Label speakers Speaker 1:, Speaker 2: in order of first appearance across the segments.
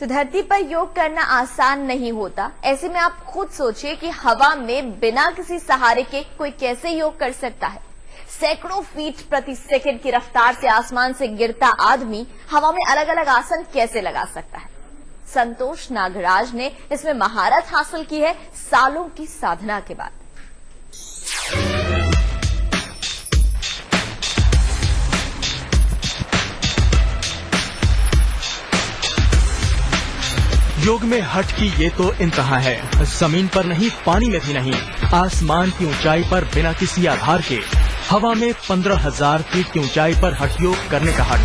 Speaker 1: तो धरती पर योग करना आसान नहीं होता। ऐसे में आप खुद सोचिए कि हवा में बिना किसी सहारे के कोई कैसे योग कर सकता है। सैकड़ों फीट प्रति सेकंड की रफ्तार से आसमान से गिरता आदमी हवा में अलग अलग आसन कैसे लगा सकता है। संतोष नागराज ने इसमें महारत हासिल की है सालों की साधना के बाद।
Speaker 2: योग में हठ की ये तो इंतहा है। जमीन पर नहीं, पानी में भी नहीं, आसमान की ऊंचाई पर बिना किसी आधार के हवा में 15,000 फीट की ऊंचाई पर हठ योग करने का हठ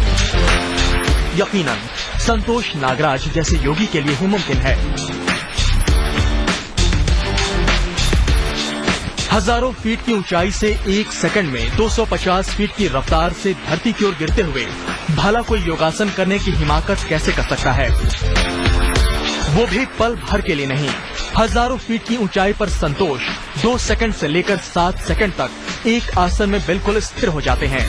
Speaker 2: यकीनन संतोष नागराज जैसे योगी के लिए ही मुमकिन है। हजारों फीट की ऊंचाई से 1 सेकंड में 250 फीट की रफ्तार से धरती की ओर गिरते हुए भला कोई योगासन करने की हिमाकत कैसे कर सकता है, वो भी पल भर के लिए नहीं। हजारों फीट की ऊंचाई पर संतोष 2 सेकंड से लेकर 7 सेकंड तक एक आसन में बिल्कुल स्थिर हो जाते हैं।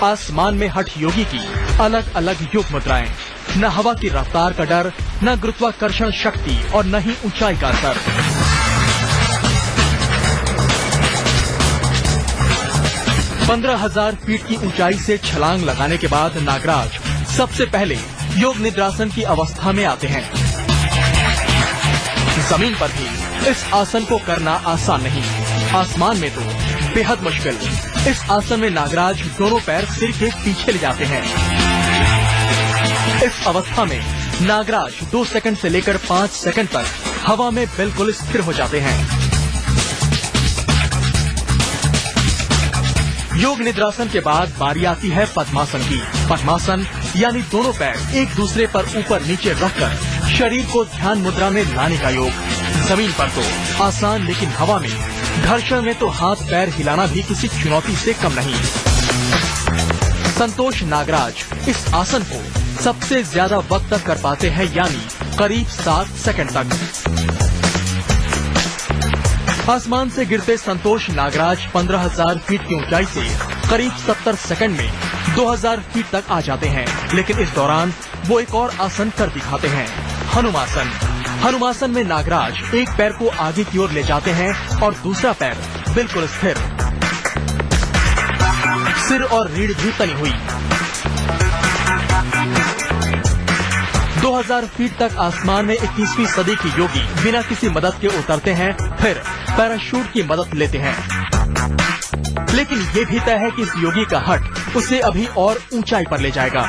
Speaker 2: आसमान में हठ योगी की अलग अलग योग मुद्राएं, न हवा की रफ्तार का डर, न गुरुत्वाकर्षण शक्ति और न ही ऊंचाई का असर। पंद्रह 15,000 फीट की ऊंचाई से छलांग लगाने के बाद नागराज सबसे पहले योग निद्रासन की अवस्था में आते हैं। जमीन पर भी इस आसन को करना आसान नहीं, आसमान में तो बेहद मुश्किल। इस आसन में नागराज दोनों पैर सिर के पीछे ले जाते हैं। इस अवस्था में नागराज 2 सेकंड से लेकर 5 सेकंड तक हवा में बिल्कुल स्थिर हो जाते हैं। योग निद्रासन के बाद बारी आती है पद्मासन की। पद्मासन यानी दोनों पैर एक दूसरे पर ऊपर नीचे रखकर शरीर को ध्यान मुद्रा में लाने का योग। जमीन पर तो आसान, लेकिन हवा में घर्षण में तो हाथ पैर हिलाना भी किसी चुनौती से कम नहीं। संतोष नागराज इस आसन को सबसे ज्यादा वक्त तक कर पाते हैं, यानी करीब 7 सेकंड तक। आसमान से गिरते संतोष नागराज 15,000 फीट की ऊंचाई से करीब 70 सेकंड में 2,000 फीट तक आ जाते हैं। लेकिन इस दौरान वो एक और आसन कर दिखाते हैं, हनुमासन। हनुमासन में नागराज एक पैर को आगे की ओर ले जाते हैं और दूसरा पैर बिल्कुल स्थिर, सिर और रीढ़ भी तनी हुई। 2000 फीट तक आसमान में 21वीं सदी की योगी बिना किसी मदद के उतरते हैं, फिर पैराशूट की मदद लेते हैं। लेकिन ये भी तय है कि इस योगी का हठ उसे अभी और ऊंचाई पर ले जाएगा।